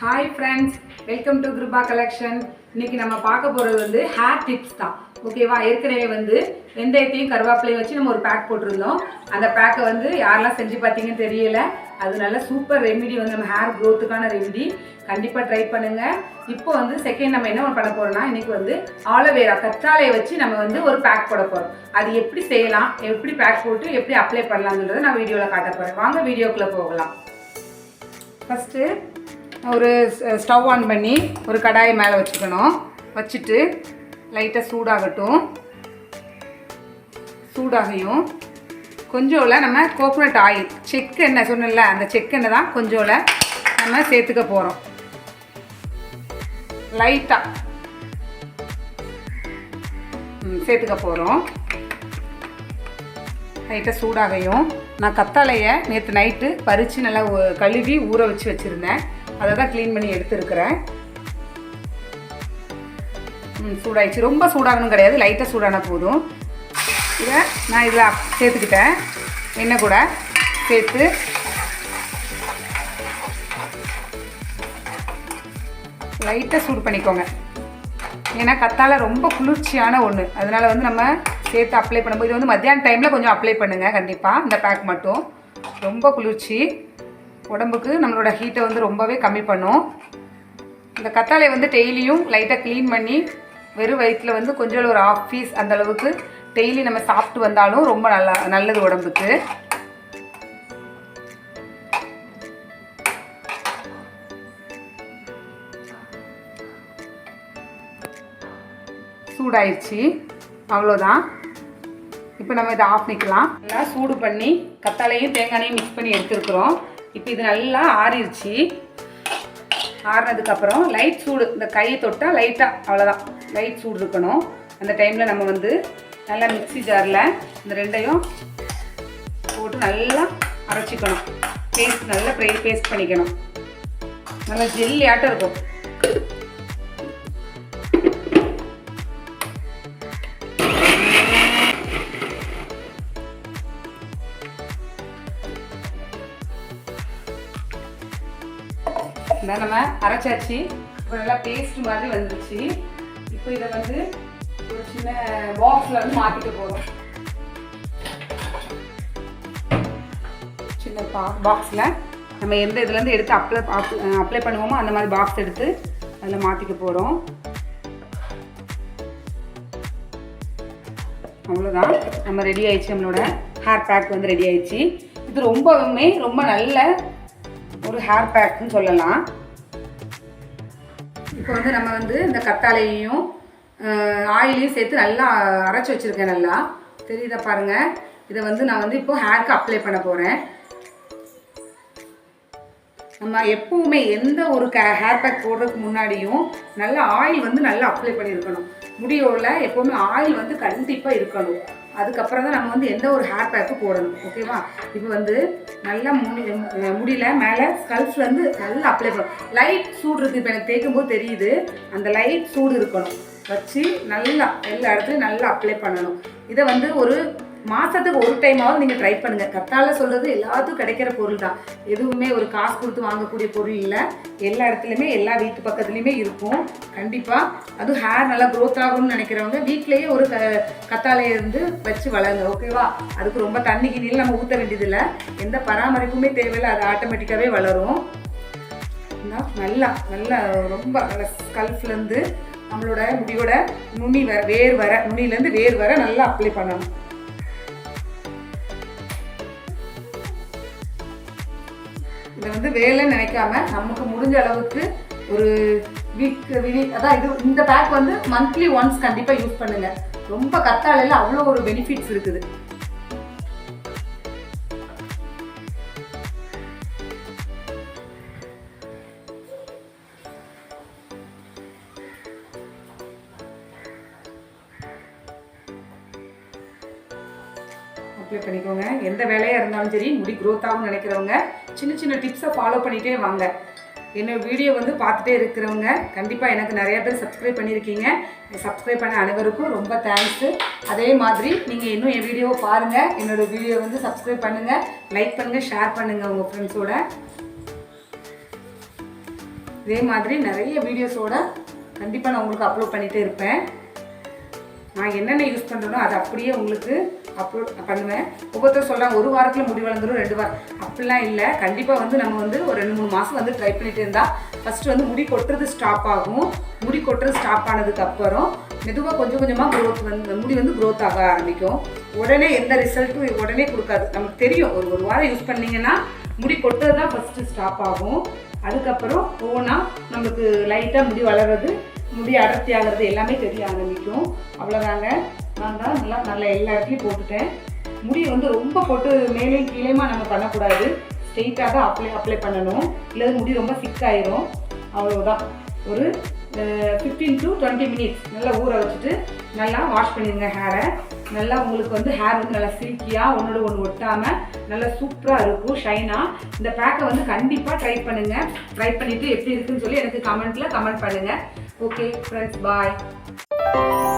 Hi friends, welcome to Kripa collection. இன்னைக்கு நம்ம பார்க்க போகிறது வந்து ஹேர் டிப்ஸ் தான். ஓகேவா? ஏற்கனவே வந்து வெந்தயத்தையும் கருவேப்பிலையும் வச்சு நம்ம ஒரு பேக் போட்டிருந்தோம். அந்த பேக்கை வந்து யாரெல்லாம் செஞ்சு பார்த்தீங்கன்னு தெரியல. அது நல்ல சூப்பர் ரெமிடி, வந்து நம்ம ஹேர் க்ரோத்துக்கான ரெமிடி. கண்டிப்பாக ட்ரை பண்ணுங்கள். இப்போ வந்து செகண்ட் நம்ம என்ன பண்ண போகிறோம்னா, இன்றைக்கி வந்து ஆலோவேரா கற்றாழையை வச்சு நம்ம வந்து ஒரு பேக் போட போகிறோம். அது எப்படி செய்யலாம், எப்படி பேக் போட்டு எப்படி அப்ளை பண்ணலாம்ன்றதை நான் வீடியோவில் காட்ட போகிறேன். வாங்க வீடியோக்குள்ளே போகலாம். ஃபஸ்ட்டு ஒரு ஸ்டவ் ஆன் பண்ணி ஒரு கடாயை மேலே வச்சுக்கணும். வச்சுட்டு லைட்டாக சூடாகட்டும். சூடாகையும் கொஞ்சோல நம்ம கோகோனட் ஆயில், செக்கெண்ணெய் சொன்னல, அந்த செக்கெண்ணெய் தான் கொஞ்சோல நம்ம சேர்த்துக்க போகிறோம். லைட்டாக சேர்த்துக்க போகிறோம். லைட்டாக சூடாகையும் நான் கத்தாழையை நேற்று நைட்டு பறித்து நல்லா கழுவி ஊற வச்சு வச்சுருந்தேன். அதை தான் க்ளீன் பண்ணி எடுத்துருக்கிறேன். சூடாயிடுச்சு. ரொம்ப சூடாகணும் கிடையாது, லைட்டாக சூடான போதும். இதை நான் இதில் சேர்த்துக்கிட்டேன். எண்ணெய் கூட சேர்த்து லைட்டாக சூடு பண்ணிக்கோங்க. ஏன்னா கத்தாழை ரொம்ப குளிர்ச்சியான ஒன்று, அதனால் வந்து நம்ம சேர்த்து அப்ளை பண்ணும்போது, இது வந்து மத்தியான டைமில் கொஞ்சம் அப்ளை பண்ணுங்கள் கண்டிப்பாக. இந்த பேக் மட்டும் ரொம்ப குளிர்ச்சி, உடம்புக்கு நம்மளோட ஹீட்டை வந்து ரொம்பவே கம்மி பண்ணும். இந்த கத்தாழையை வந்து டெய்லியும் லைட்டாக க்ளீன் பண்ணி வெறும் வயிற்றில் வந்து கொஞ்சம் ஒரு ½ பீஸ் அந்த அளவுக்கு டெய்லி நம்ம சாப்பிட்டு வந்தாலும் ரொம்ப நல்லது உடம்புக்கு. சூடாயிடுச்சு, அவ்வளோதான். இப்போ நம்ம இதை ஆஃப் பண்ணிக்கலாம். நல்லா சூடு பண்ணி கத்தாழையும் தேங்காயையும் மிக்ஸ் பண்ணி எடுத்துருக்குறோம். இப்போ இது நல்லா ஆறிடுச்சு. ஆறினதுக்கப்புறம் லைட் சூடு, இந்த கையை தொட்டால் லைட்டாக, அவ்வளோதான், லைட் சூடு இருக்கணும். அந்த டைமில் நம்ம வந்து நல்லா மிக்ஸி ஜாரில் இந்த ரெண்டையும் போட்டு நல்லா அரைச்சிக்கணும். பேஸ்ட் நல்லா பேஸ்ட் பண்ணிக்கணும். நல்லா ஜெல்லி ஆட்டம் இருக்கும். நம்ம அரைச்சாச்சு. இப்போ நல்லா பேஸ்ட் மாதிரி வந்துருச்சு. இப்போ இதை வந்து ஒரு சின்ன பாக்ஸில் வந்து மாற்றிக்க போகிறோம். சின்ன பாக்ஸில் நம்ம எந்த இதுலேருந்து எடுத்து அப்ளை பண்ணுவோமோ அந்த மாதிரி பாக்ஸ் எடுத்து அதில் மாற்றிக்க போகிறோம். அவ்வளோதான், நம்ம ரெடி ஆயிடுச்சு. நம்மளோட ஹேர் பேக் வந்து ரெடி ஆயிடுச்சு. இது ரொம்ப நல்ல ஒரு ஹேர் பேக்குன்னு சொல்லலாம். இப்போ வந்து நம்ம வந்து இந்த கத்தாழையையும் ஆயிலையும் சேர்த்து நல்லா அரைச்சி வச்சுருக்கேன். நல்லா தெரியுதா பாருங்கள். இதை வந்து நான் வந்து இப்போ ஹேருக்கு அப்ளை பண்ண போகிறேன். நம்ம எப்பவுமே எந்த ஒரு ஹேர் பேக் போடுறதுக்கு முன்னாடியும் நல்லா ஆயில் வந்து நல்லா அப்ளை பண்ணியிருக்கணும். முடியோவில் எப்போவுமே ஆயில் வந்து கண்டிப்பாக இருக்கணும். அதுக்கப்புறம் தான் நம்ம வந்து எந்த ஒரு ஹேர் பேக்கு போடணும். ஓகேவா? இப்போ வந்து நல்லா முடியல மேலே ஸ்கல்ஃப்லேருந்து நல்லா அப்ளை பண்ணணும். லைட் சூடு இருக்குது. இப்போ எனக்கு தேய்க்கும் போது தெரியுது, அந்த லைட் சூடு இருக்கணும். வச்சு நல்லா எல்லா இடத்துலையும் நல்லா அப்ளை பண்ணணும். இதை வந்து ஒரு மாதத்துக்கு ஒரு டைமாவது நீங்கள் ட்ரை பண்ணுங்கள். கத்தாழை சொல்கிறது எல்லாத்துக்கும் கிடைக்கிற பொருள் தான். எதுவுமே ஒரு காசு கொடுத்து வாங்கக்கூடிய பொருள் இல்லை. எல்லா இடத்துலையுமே எல்லா வீட்டு பக்கத்துலேயுமே இருக்கும் கண்டிப்பாக. அதுவும் ஹேர் நல்லா க்ரோத் ஆகணும்னு நினைக்கிறவங்க வீட்டிலேயே ஒரு கத்தாழையை இருந்து வச்சு வளருங்க. ஓகேவா? அதுக்கு ரொம்ப தண்ணி கிண்ணியில் நம்ம ஊற்ற வேண்டியதில்லை, எந்த பராமரிப்புமே தேவையில்லை, அது ஆட்டோமேட்டிக்காகவே வளரும். நல்லா நல்லா ரொம்ப ஸ்கல்ஃப்லேருந்து நம்மளோட முடியோட நுனி நுனியிலேருந்து வேர் வர நல்லா அப்ளை பண்ணணும். இதை வந்து வேலைன்னு நினைக்காம நமக்கு முடிஞ்ச அளவுக்கு ஒரு வீக் அதான் இது இந்த பேக் வந்து மந்த்லி ஒன்ஸ் கண்டிப்பாக யூஸ் பண்ணுங்க. ரொம்ப கத்தாழையில் அவ்வளோ ஒரு பெனிஃபிட்ஸ் இருக்குது. அப்ளை பண்ணிக்கோங்க. எந்த வேலையாக இருந்தாலும் சரி, முடி க்ரோத் ஆகும்னு நினைக்கிறவங்க சின்ன சின்ன டிப்ஸை ஃபாலோ பண்ணிகிட்டே வாங்க. என்னோடய வீடியோ வந்து பார்த்துட்டே இருக்கிறவங்க கண்டிப்பாக எனக்கு நிறையா பேர் சப்ஸ்கிரைப் பண்ணியிருக்கீங்க. சப்ஸ்கிரைப் பண்ண அனைவருக்கும் ரொம்ப தேங்க்ஸு. அதே மாதிரி நீங்கள் இன்னும் என் வீடியோவை பாருங்கள். என்னோடய வீடியோ வந்து சப்ஸ்கிரைப் பண்ணுங்கள், லைக் பண்ணுங்கள், ஷேர் பண்ணுங்கள் உங்கள் ஃப்ரெண்ட்ஸோட. இதே மாதிரி நிறைய வீடியோஸோட கண்டிப்பாக நான் உங்களுக்கு அப்லோட் பண்ணிகிட்டே இருப்பேன். நான் என்னென்ன யூஸ் பண்ணுறனோ அதை அப்படியே உங்களுக்கு அப்லோட் பண்ணுவேன். ஒவ்வொருத்தரும் சொல்லலாம் 1 வாரத்தில் முடி வளர்ந்துடும் 2 வாரம், அப்படிலாம் இல்லை. கண்டிப்பாக வந்து நம்ம வந்து ஒரு 2-3 மாதம் வந்து ட்ரை பண்ணிகிட்டு இருந்தால் ஃபஸ்ட்டு வந்து முடி கொட்டுறது ஸ்டாப் ஆகும். முடி கொட்டுறது ஸ்டாப் ஆனதுக்கப்புறம் மெதுவாக கொஞ்சம் கொஞ்சமாக க்ரோத் வந்து முடி வந்து க்ரோத் ஆக ஆரம்பிக்கும். உடனே எந்த ரிசல்ட்டும் உடனே கொடுக்காது. நமக்கு தெரியும் ஒரு வாரம் யூஸ் பண்ணிங்கன்னா முடி கொட்டுறது தான் ஃபஸ்ட்டு ஸ்டாப் ஆகும். அதுக்கப்புறம் ஒவ்வொன்றா நம்மளுக்கு லைட்டாக முடி வளர்றது, முடி அடர்த்தி ஆகிறது எல்லாமே தெரிய ஆரம்பிக்கும். அவ்வளோதாங்க. நான் தான் நல்லா எல்லா இடத்துலையும் போட்டுட்டேன். முடி வந்து ரொம்ப போட்டு மேலே கீழேமா நம்ம பண்ணக்கூடாது. ஸ்ட்ரெயிட்டாக தான் அப்ளை பண்ணணும். இல்லை முடி ரொம்ப சிக்காயிரும். அவ்வளோதான். ஒரு 15 to 20 மினிட்ஸ் நல்லா ஊற வச்சுட்டு நல்லா வாஷ் பண்ணிடுங்க ஹேரை. நல்லா உங்களுக்கு வந்து ஹேர் வந்து நல்லா சில்கியாக ஒன்றோட ஒன்று ஒட்டாமல் நல்லா சூப்பராக இருக்கும், ஷைனாக. இந்த பேக்கை வந்து கண்டிப்பாக ட்ரை பண்ணுங்கள். ட்ரை பண்ணிவிட்டு எப்படி இருக்குன்னு சொல்லி எனக்கு கமெண்ட் பண்ணுங்கள். ஓகே ஃப்ரெண்ட்ஸ், பாய்.